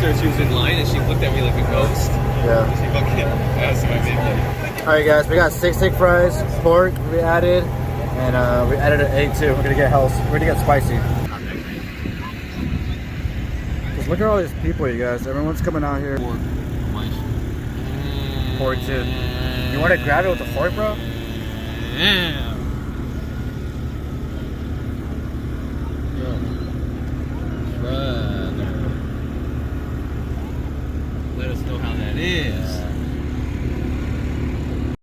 her. She was in line and she looked at me like a ghost. Yeah. She fucking asked my name. All right, guys, we got 6 steak fries, pork we added, and we added an egg too. We're gonna get we're gonna get spicy. Just look at all these people, you guys. Everyone's coming out here. Pork too. You want to grab it with the fork, bro? Yeah. Let us know how that is.